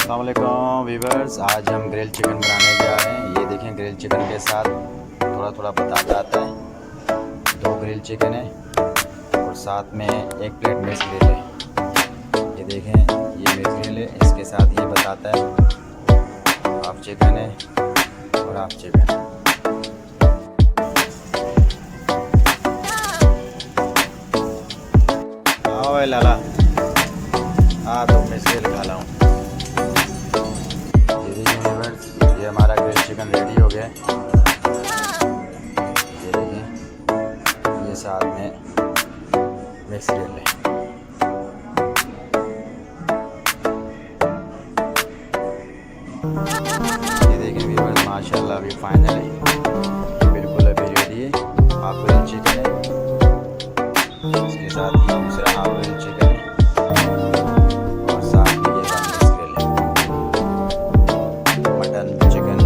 अस्सलाम वालेकुम वीवर्स, आज हम ग्रिल चिकन बनाने जा रहे हैं। ये देखें, ग्रिल चिकन के साथ थोड़ा थोड़ा बताता आता है। 2 ग्रिल चिकन है और साथ में 1 प्लेट मिक्स ग्रिल है। ये देखें, ये मिक्स ग्रिल है, इसके साथ ये बताता है हाफ चिकन है और हाफ चिकन। आओ लाला, हाँ तो मिक्स ग्रिल खा लाऊँ। ये हमारा ग्रिल चिकन रेडी हो गया है। ये देखिए, ये साथ में मिक्स ग्रिल है। ये देखिए व्यूअर्स, माशाल्लाह अभी फाइनल है, बिल्कुल अभी रेडी है। हाफ ग्रिल चिकन है, इसके साथ ये दूसरा हाफ ग्रिल चिकन है और साथ में ये मिक्स ग्रिल है। Mutton chicken